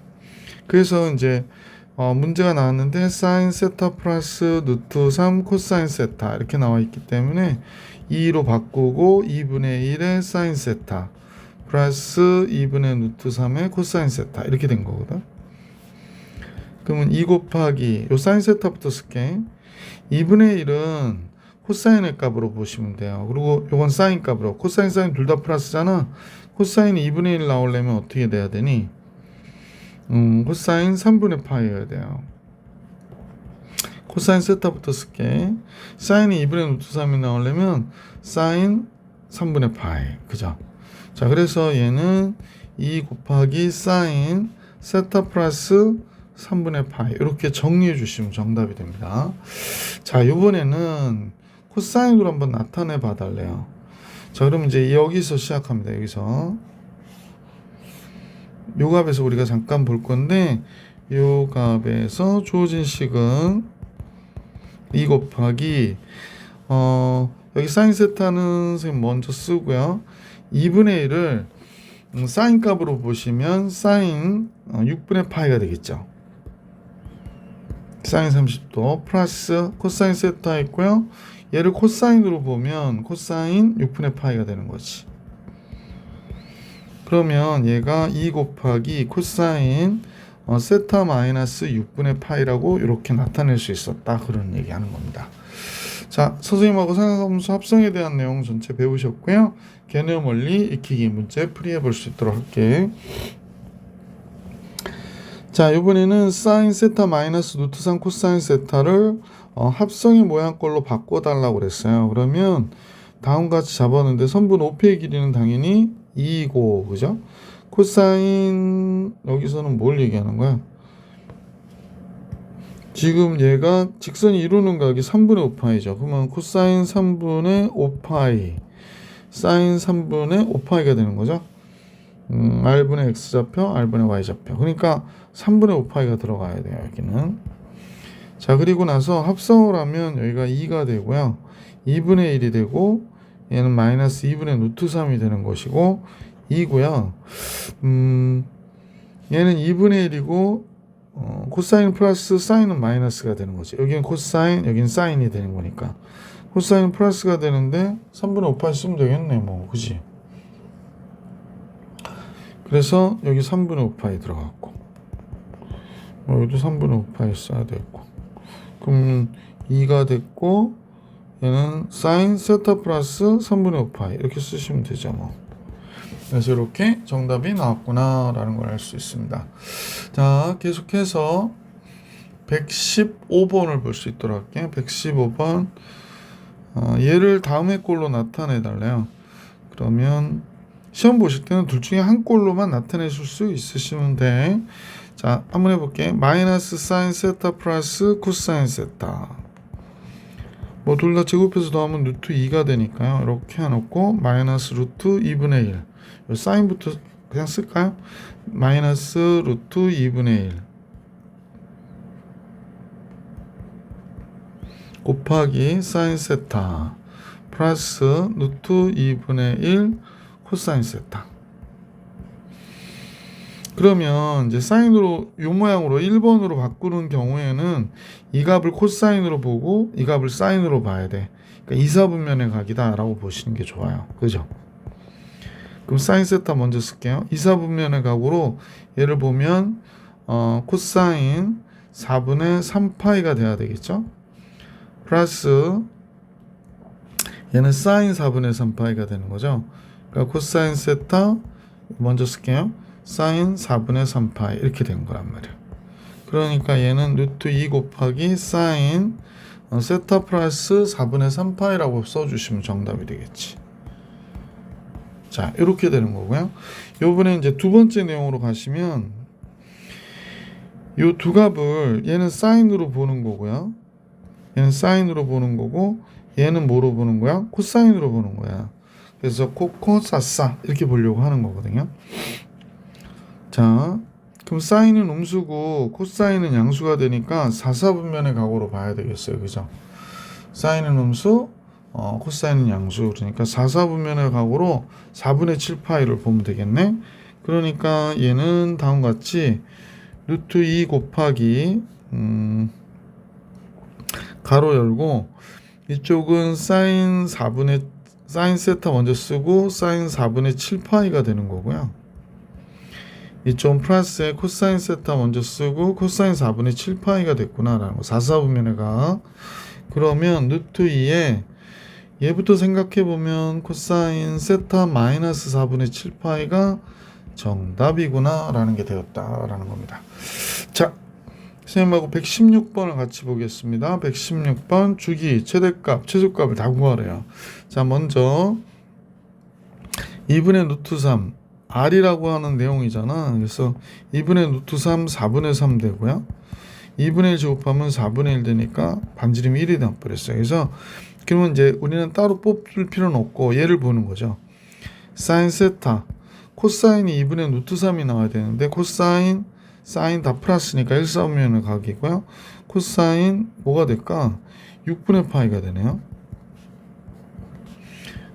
그래서 이제 문제가 나왔는데 사인 세타 플러스 루트 3 코사인 세타 이렇게 나와 있기 때문에 2로 바꾸고 2분의 1의 사인 세타 플러스 2분의 루트 3의 코사인 세타 이렇게 된 거거든. 그러면 2 곱하기 요 사인 세타부터 쓸게. 2분의 1은 코사인의 값으로 보시면 돼요. 그리고 요건 사인 값으로 코사인 사인 둘 다 플러스잖아. 코사인이 2분의 1 나오려면 어떻게 돼야 되니? 코사인 3분의 파이여야 돼요. 코사인 세타부터 쓸게. 사인이 2분의 루트 3이 나오려면 사인 3분의 파이. 그죠? 자, 그래서 얘는 2 곱하기 사인 세타 플러스 3분의 파이 이렇게 정리해 주시면 정답이 됩니다. 자, 이번에는 코사인으로 한번 나타내 봐달래요. 자, 그럼 이제 여기서 시작합니다. 여기서 요 값에서 우리가 잠깐 볼 건데 요 값에서 주어진 식은 2 곱하기 여기 사인 세타는 선생님 먼저 쓰고요. 2분의 1을 사인 값으로 보시면 사인 6분의 파이가 되겠죠. 사인 30도 플러스 코사인 세타 있고요. 얘를 코사인으로 보면 코사인 6분의 파이가 되는 거지. 그러면 얘가 2 곱하기 코사인 세타 마이너스 6분의 파이라고 이렇게 나타낼 수 있었다. 그런 얘기하는 겁니다. 자, 선생님하고 삼각함수 합성에 대한 내용 전체 배우셨고요. 개념 원리 익히기 문제 풀이해 볼 수 있도록 할게. 자, 이번에는 사인 세타 마이너스 루트 3 코사인 세타를 합성의 모양꼴로 바꿔달라고 그랬어요. 그러면 다음과 같이 잡았는데 선분 OP의 길이는 당연히 2이고, 그죠? 코사인, 여기서는 뭘 얘기하는 거야? 지금 얘가 직선이 이루는 각이 3분의 5파이죠. 그러면 코사인 3분의 5파이, 사인 3분의 5파이가 되는 거죠. R분의 X좌표, R분의 Y좌표. 그러니까 3분의 5파이가 들어가야 돼요, 여기는. 자, 그리고 나서 합성을 하면 여기가 2가 되고요. 2분의 1이 되고, 얘는 마이너스 2분의 루트 3이 되는 것이고, 2고요. 얘는 2분의 1이고, 코사인 플러스 사인은 마이너스가 되는 거지. 여기는 코사인, 여기는 사인이 되는 거니까. 코사인 플러스가 되는데, 3분의 5파이 쓰면 되겠네, 뭐. 그지? 그래서 여기 3분의 5파이 들어갔고, 여기도 3분의 5파이 써야 되고, 그럼 2가 됐고, 얘는 사인 세타 플러스 3분의 5파이 이렇게 쓰시면 되죠, 뭐. 그래서 이렇게 정답이 나왔구나 라는 걸 알 수 있습니다. 자, 계속해서 115번을 볼 수 있도록 할게요. 115번. 얘를 다음의 꼴로 나타내 달래요. 그러면 시험 보실 때는 둘 중에 한 꼴로만 나타내실 수 있으시면 돼. 자, 한번 해볼게. 마이너스 사인 세타 플러스 코사인 세타. 뭐 둘 다 제곱해서 더하면 루트 2가 되니까요. 이렇게 해놓고 마이너스 루트 2분의 1. 요 사인부터 그냥 쓸까요? 마이너스 루트 2분의 1 곱하기 사인 세타 플러스 루트 2분의 1 코사인 세타. 그러면 이제 사인으로 이 모양으로 1번으로 바꾸는 경우에는 이 값을 코사인으로 보고 이 값을 사인으로 봐야 돼. 그러니까 이사분면의 각이다 라고 보시는 게 좋아요. 그죠? 그럼 사인 세타 먼저 쓸게요. 이사분면의 각으로 얘를 보면 코사인 4분의 3파이가 돼야 되겠죠? 플러스 얘는 사인 4분의 3파이가 되는 거죠. 그러니까 코사인 세타 먼저 쓸게요. 사인 4분의 3파이 이렇게 된 거란 말이에요. 그러니까 얘는 루트 2 곱하기 사인 세타 플러스 4분의 3파이라고 써주시면 정답이 되겠지. 자, 이렇게 되는 거고요. 요번에 이제 두 번째 내용으로 가시면 요 두 값을 얘는 사인으로 보는 거고요. 얘는 사인으로 보는 거고 얘는 뭐로 보는 거야? 코사인으로 보는 거야. 그래서 코코사사 이렇게 보려고 하는 거거든요. 자, 그럼 사인은 음수고 코사인은 양수가 되니까 4사분면의 각으로 봐야 되겠어요. 그죠? 사인은 음수, 코사인은 양수. 그러니까 4사분면의 각으로 4분의 7파이를 보면 되겠네. 그러니까 얘는 다음과 같이 루트 2 곱하기 가로 열고 이쪽은 사인 세타 먼저 쓰고 사인 4분의 7파이가 되는 거고요. 이쪽 플러스에 코사인 세타 먼저 쓰고 코사인 4분의 7파이가 됐구나라는 거. 4사분면의 각. 그러면 루트 2에 얘부터 생각해보면 코사인 세타 마이너스 4분의 7파이가 정답이구나 라는 게 되었다라는 겁니다. 자, 선생님하고 116번을 같이 보겠습니다. 116번 주기, 최대값, 최소값을 다 구하래요. 자, 먼저 2분의 루트 3 R이라고 하는 내용이잖아. 그래서 2분의 루트 3 4분의 3 되고요. 2분의 1 제곱하면 4분의 1 되니까 반지름이 1이 나버렸어요. 그래서 그러면 이제 우리는 따로 뽑을 필요는 없고 얘를 보는 거죠. 사인 세타 코사인이 2분의 루트 3이 나와야 되는데 코사인 사인 다 플러스니까 1사분면의 각이고요. 코사인 뭐가 될까? 6분의 파이가 되네요.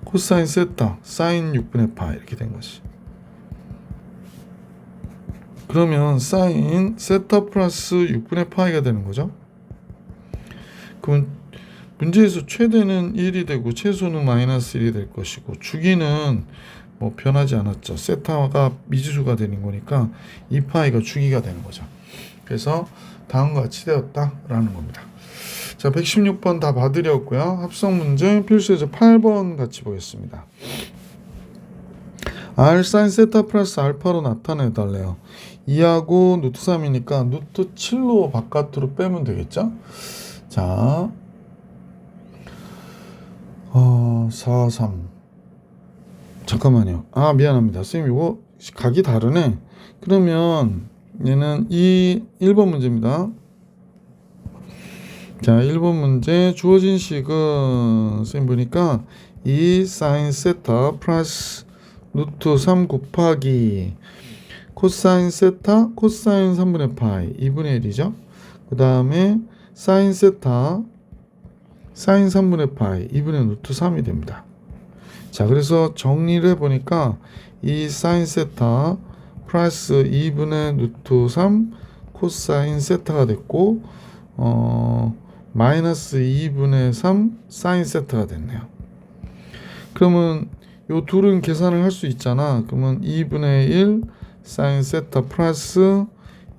코사인 세타 사인 6분의 파이 이렇게 된 거지. 그러면 사인 세타 플러스 6분의 파이가 되는 거죠. 그럼 문제에서 최대는 1이 되고 최소는 마이너스 1이 될 것이고 주기는 뭐 변하지 않았죠. 세타가 미지수가 되는 거니까 2파이가 주기가 되는 거죠. 그래서 다음과 같이 되었다라는 겁니다. 자, 116번 다 봐드렸고요. 합성 문제 필수 예제 8번 같이 보겠습니다. R 사인 세타 플러스 알파로 나타내 달래요. 2하고 루트 3이니까 루트 7로 바깥으로 빼면 되겠죠? 자, 4, 3. 잠깐만요. 아, 미안합니다. 선생님, 이거 각이 다르네. 그러면 얘는 1번 문제입니다. 자, 1번 문제 주어진 식은 선생님 보니까 2 사인 세타 플러스 루트 3 곱하기 코사인 세타 코사인 3분의 파이 2분의 1이죠. 그 다음에 사인 세타 사인 3분의 파이 2분의 루트 3이 됩니다. 자, 그래서 정리를 해보니까 이 사인 세타 플러스 2분의 루트 3 코사인 세타가 됐고 마이너스 2분의 3 사인 세타가 됐네요. 그러면 요 둘은 계산을 할 수 있잖아. 그러면 2분의 1 사인 세타 플러스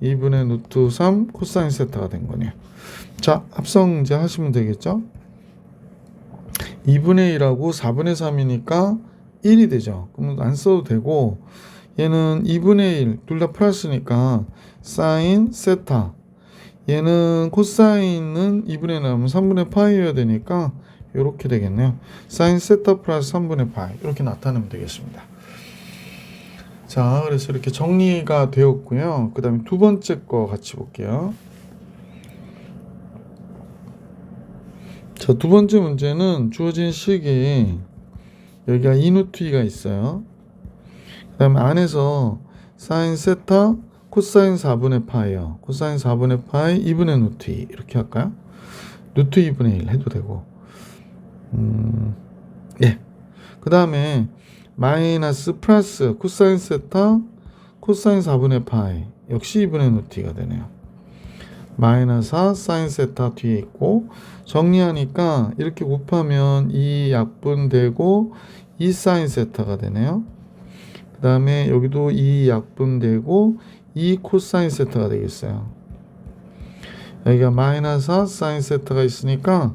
2분의 루트 3 코사인 세타가 된 거네요. 자, 합성 이제 하시면 되겠죠. 2분의 1하고 4분의 3이니까 1이 되죠. 그러면 안 써도 되고, 얘는 2분의 1 둘 다 플러스니까 사인 세타, 얘는 코사인은 2분의 1 나오면 3분의 파이여야 되니까 이렇게 되겠네요. 사인 세타 플러스 3분의 파이 이렇게 나타내면 되겠습니다. 자, 그래서 이렇게 정리가 되었고요. 그 다음에 두 번째 거 같이 볼게요. 자, 두 번째 문제는 주어진 식이 여기가 2루트2가 있어요. 그 다음에 안에서 사인 세타 코사인 4분의 파이요. 코사인 4분의 파이 2분의 루트 2 이렇게 할까요? 루트 2분의 1 해도 되고, 예. 그 다음에 마이너스 플러스 코사인 세타 코사인 4분의 파이 역시 2분의 루트 2가 되네요. 마이너스 4 사인 세타 뒤에 있고, 정리하니까 이렇게 곱하면 2 약분되고 2 사인 세타가 되네요. 그 다음에 여기도 2 약분되고 2 코사인 세타가 되겠어요. 여기가 마이너스 4 사인 세타가 있으니까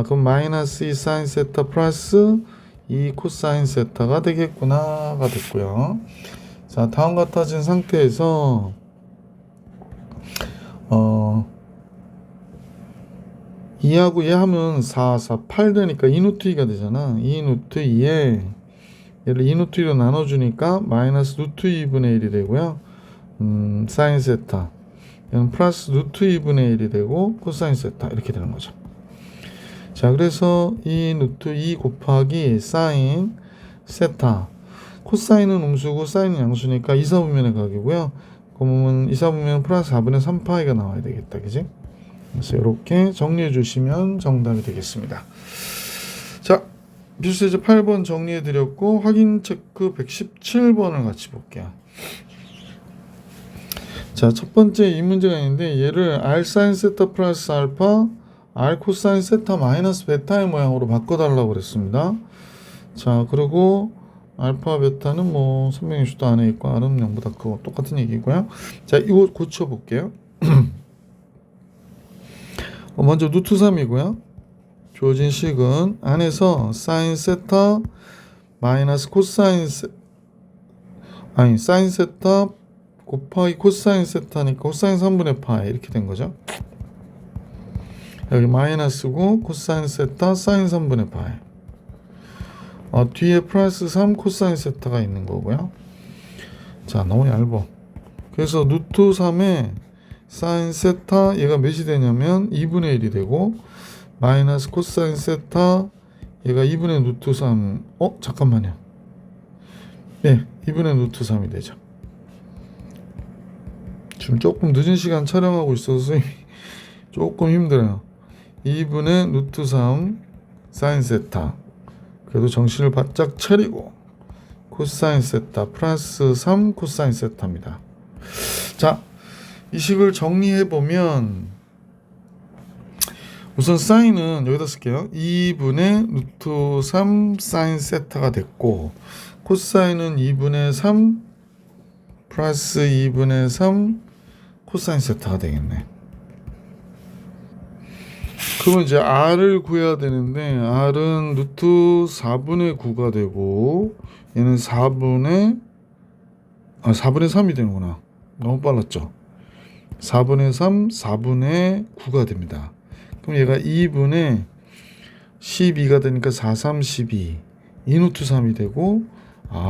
그럼 마이너스 2 사인 세타 플러스 2 코사인 세타가 되겠구나가 됐고요. 자, 다음 같아진 상태에서 2하고 얘 하면 4, 4, 8 되니까 2루트 2가 되잖아. 2루트 2에 얘를 2루트 2로 나눠주니까 마이너스 루트 2분의 1이 되고요. 사인 세타 얘는 플러스 루트 2분의 1이 되고 코사인 세타 이렇게 되는 거죠. 자, 그래서 2 루트 2 곱하기 사인 세타, 코사인은 음수고 사인은 양수니까 2사분면의 각이고요. 그러면 2사분면 플러스 4분의 3파이가 나와야 되겠다, 그지? 그래서 이렇게 정리해 주시면 정답이 되겠습니다. 자, 필수 예제 8번 정리해 드렸고, 확인 체크 117번을 같이 볼게요. 자, 첫 번째 이 문제가 있는데, 얘를 R 사인 세타 플러스 알파 R 코사인 세타 마이너스 베타의 모양으로 바꿔달라고 그랬습니다. 자, 그리고 알파 베타는 뭐 선명의 수도 안에 있고 R은 0보다 크고 똑같은 얘기고요. 자, 이거 고쳐볼게요. 먼저 루트 3이고요. 주어진 식은 안에서 사인 세타 마이너스 코사인 사인 세타 곱하기 코사인 세타니까 코사인 3분의 파이 이렇게 된 거죠. 여기 마이너스고 코사인 세타 사인 3분의 파이, 뒤에 플러스 3 코사인 세타가 있는 거고요. 자, 너무 얇어. 그래서 루트 3에 사인 세타 얘가 몇이 되냐면 2분의 1이 되고, 마이너스 코사인 세타 얘가 2분의 루트 3, 잠깐만요. 네, 2분의 루트 3이 되죠. 지금 조금 늦은 시간 촬영하고 있어서 조금 힘들어요. 2분의 루트 3 사인 세타, 그래도 정신을 바짝 차리고 코사인 세타 플러스 3 코사인 세타입니다. 자, 이 식을 정리해 보면 우선 사인은 여기다 쓸게요. 2분의 루트 3 사인 세타가 됐고, 코사인은 2분의 3 플러스 2분의 3 코사인 세타가 되겠네. 그러면 이제 R을 구해야 되는데 R은 루트 4분의 9가 되고 얘는 4분의 3이 되는구나. 너무 빨랐죠. 4분의 3, 4분의 9가 됩니다. 그럼 얘가 2분의 12가 되니까 4, 3, 12. 2 루트 3이 되고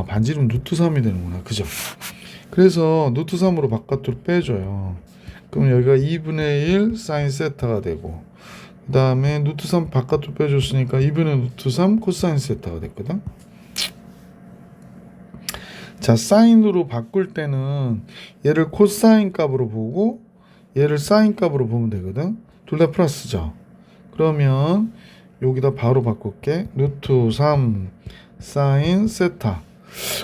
반지름 루트 3이 되는구나. 그죠? 그래서 루트 3으로 바깥으로 빼줘요. 그럼 여기가 2분의 1 사인 세타가 되고 그 다음에 루트 3 바깥으로 빼줬으니까 2분의 루트 3 코사인 세타가 됐거든. 자, 사인으로 바꿀 때는 얘를 코사인 값으로 보고 얘를 사인 값으로 보면 되거든. 둘 다 플러스죠. 그러면 여기다 바로 바꿀게. 루트 3 사인 세타.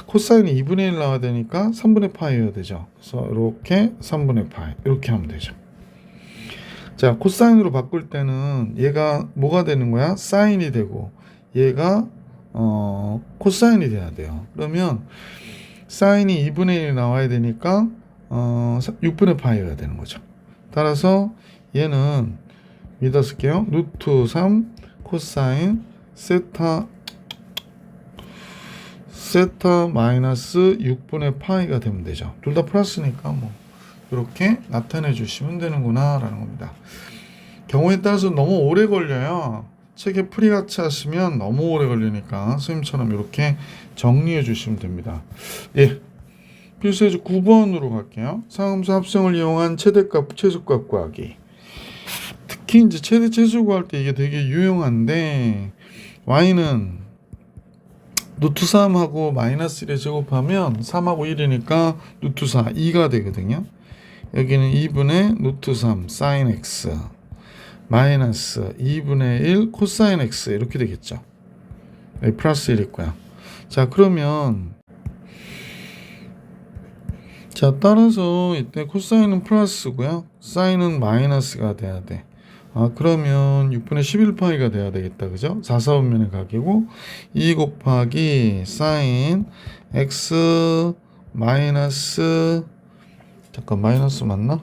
코사인이 2분의 1 나와야 되니까 3분의 파이여야 되죠. 그래서 이렇게 3분의 파이 이렇게 하면 되죠. 자, 코사인으로 바꿀 때는 얘가 뭐가 되는 거야? 사인이 되고 얘가 코사인이 돼야 돼요. 그러면 사인이 2분의 1이 나와야 되니까 6분의 파이여야 되는 거죠. 따라서 얘는 믿어 쓸게요. 루트 3 코사인 세타 마이너스 6분의 파이가 되면 되죠. 둘 다 플러스니까 뭐 이렇게 나타내 주시면 되는구나 라는 겁니다. 경우에 따라서 너무 오래 걸려요. 책에 풀이같이 하시면 너무 오래 걸리니까 선생님처럼 이렇게 정리해 주시면 됩니다. 예, 필수예제 9번으로 갈게요. 상함수 합성을 이용한 최대값 최소값 구하기. 특히 이제 최대 최소 구할 때 이게 되게 유용한데 y는 루트 3하고 마이너스 1에 제곱하면 3하고 1이니까 루트 4 2가 되거든요. 여기는 2분의 루트 3 사인 x 마이너스 2분의 1 코사인 x 이렇게 되겠죠. 여기 플러스 1일 거야. 자, 그러면 자, 따라서 이때 코사인은 플러스고요. 사인은 마이너스가 돼야 돼. 그러면 6분의 11파이가 돼야 되겠다. 그죠? 4, 4분면의 각이고 2 곱하기 사인 x 마이너스 마이너스 맞나?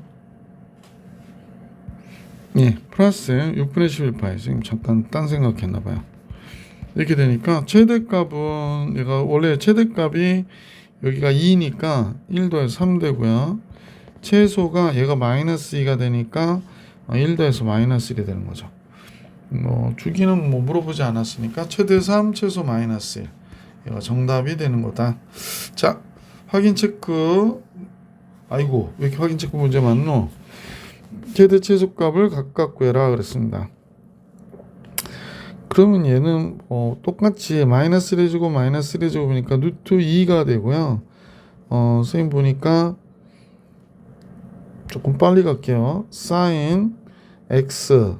예, 플러스 6분의 11파이. 지금 잠깐 딴 생각했나 봐요. 이렇게 되니까 최대값은 얘가 원래 최대값이 여기가 2니까 1 더해서 3 되고요. 최소가 얘가 마이너스 2가 되니까 1 더해서 마이너스 1이 되는 거죠. 주기는 뭐 물어보지 않았으니까 최대 3 최소 마이너스 1 얘가 정답이 되는 거다. 자, 확인 체크. 아이고, 왜 이렇게 확인 체크 문제 많노? 최대 최소 값을 각각 구해라 그랬습니다. 그러면 얘는 똑같이 마이너스 1 해주고 마이너스 1 해주고니까 루트 2가 되고요. 선생님 보니까 조금 빨리 갈게요. 사인 x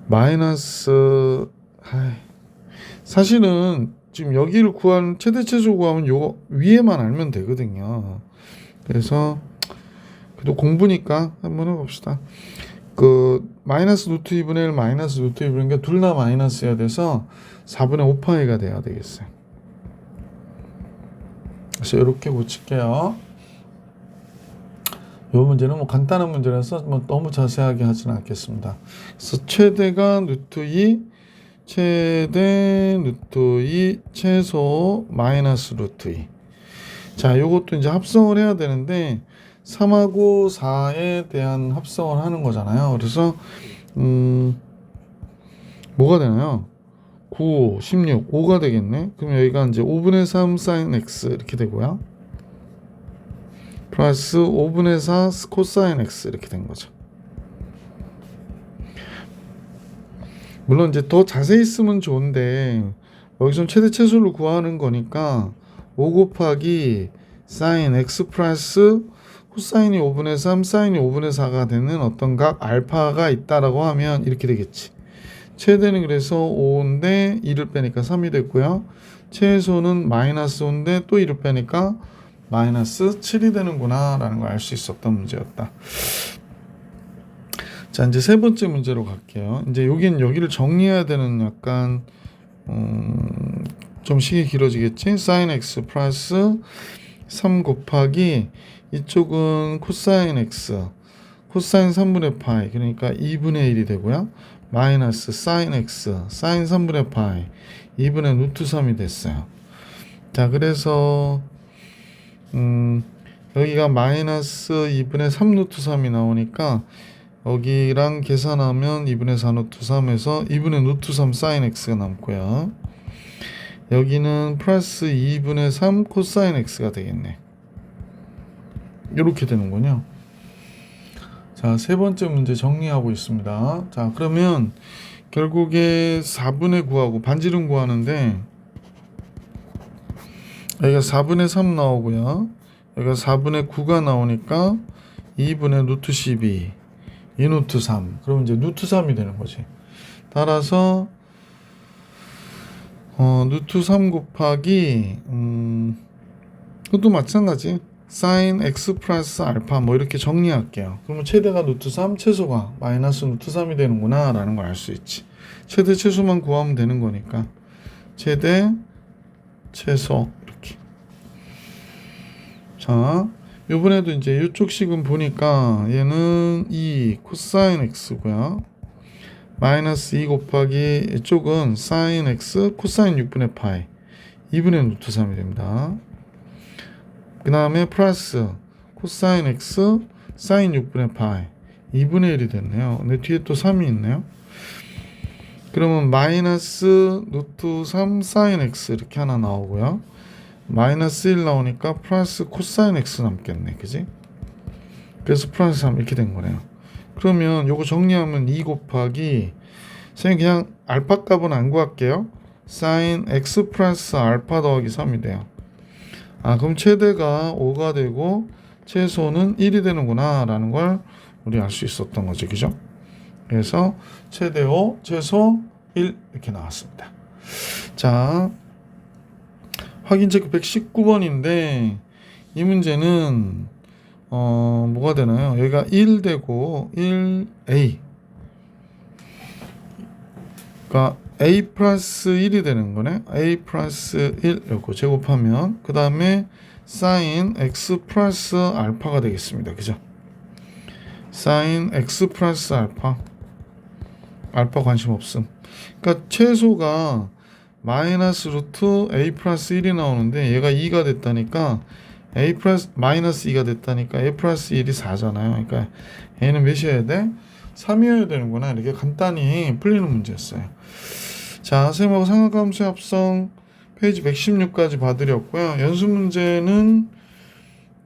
마이너스 사실은 지금 여기를 구한 최대 최소 구하면 요거 위에만 알면 되거든요. 그래서 그래도 공부니까 한번 해봅시다. 그 마이너스 루트 2분의 1 마이너스 루트 2분의 1 둘 다 마이너스여야 돼서 4분의 5파이가 돼야 되겠어요. 그래서 이렇게 고칠게요. 이 문제는 뭐 간단한 문제라서 뭐 너무 자세하게 하지는 않겠습니다. 그래서 최대가 루트 2, 최대 루트 2, 최소 마이너스 루트 2. 자, 요것도 이제 합성을 해야 되는데 3하고 4에 대한 합성을 하는 거잖아요. 그래서 뭐가 되나요? 9, 16, 5가 되겠네. 그럼 여기가 이제 5분의 3 사인 x 이렇게 되고요. 플러스 5분의 4 코사인 x 이렇게 된 거죠. 물론 이제 더 자세히 쓰면 좋은데 여기서 최대 최소를 구하는 거니까 5 곱하기 사인 x 플러스 코사인이 5분의 3 사인이 5분의 4가 되는 어떤 각 알파가 있다라고 하면 이렇게 되겠지. 최대는 그래서 5인데 2를 빼니까 3이 됐고요. 최소는 마이너스 5인데 또 2를 빼니까 마이너스 7이 되는구나 라는 걸 알 수 있었던 문제였다. 자, 이제 세 번째 문제로 갈게요. 이제 여기를 정리해야 되는 약간 좀 식이 길어지겠지. sin x 플러스 3 곱하기 이쪽은 코사인 x 코사인 3분의 파이 그러니까 2분의 1이 되고요. 마이너스 사인 x 사인 3분의 파이 2분의 루트 3이 됐어요. 자 그래서 여기가 마이너스 2분의 3 루트 3이 나오니까 여기랑 계산하면 2분의 4 루트 3에서 2분의 루트 3 사인 x가 남고요. 여기는 플러스 2분의 3 코사인 x가 되겠네. 이렇게 되는군요. 자, 세 번째 문제 정리하고 있습니다. 자, 그러면 결국에 4분의 9하고 반지름 구하는데 여기가 4분의 3 나오고요. 여기가 4분의 9가 나오니까 2분의 루트 12 2 루트 3 그러면 이제 루트 3이 되는 거지. 따라서 루트 3 곱하기 그것도 마찬가지 사인 x 플러스 알파 뭐 이렇게 정리할게요. 그러면 최대가 루트 3 최소가 마이너스 루트 3이 되는구나 라는 걸 알 수 있지. 최대 최소만 구하면 되는 거니까 최대 최소 이렇게. 자 요번에도 이제 이쪽 식은 보니까 얘는 2 코사인 x고요. 마이너스 2 곱하기 이쪽은 사인 x 코사인 6분의 파이 2분의 루트 3이 됩니다. 그 다음에 플러스 코사인 x 사인 6분의 파이 2분의 1이 됐네요. 근데 뒤에 또 3이 있네요. 그러면 마이너스 루트 3 사인 x 이렇게 하나 나오고요. 마이너스 1 나오니까 플러스 코사인 x 남겠네. 그지? 그래서 플러스 3 이렇게 된 거네요. 그러면 요거 정리하면 2 곱하기 선생님 그냥 알파 값은 안 구할게요. 사인 x 플러스 알파 더하기 3이 돼요. 아 그럼 최대가 5가 되고 최소는 1이 되는구나 라는 걸 우리 알 수 있었던 거죠. 그죠? 그래서 최대 5 최소 1 이렇게 나왔습니다. 자 확인 체크 119번인데 이 문제는 뭐가 되나요? 여기가 1 되고 1a 그러니까 a 플러스 1이 되는 거네. a 플러스 1 이거 제곱하면 그 다음에 사인 x 플러스 알파가 되겠습니다. 그죠? 사인 x 플러스 알파 관심 없음. 그러니까 최소가 마이너스 루트 a 플러스 1이 나오는데 얘가 2가 됐다니까 a 플러스 마이너스 2가 됐다니까 a 플러스 1이 4잖아요. 그러니까 얘는 몇이어야 돼? 3이어야 되는구나. 이렇게 간단히 풀리는 문제였어요. 자, 선생님하고 삼각함수의 합성 페이지 116까지 봐드렸고요. 연습 문제는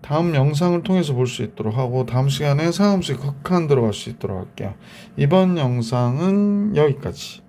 다음 영상을 통해서 볼 수 있도록 하고 다음 시간에 상함수의 극한 들어갈 수 있도록 할게요. 이번 영상은 여기까지.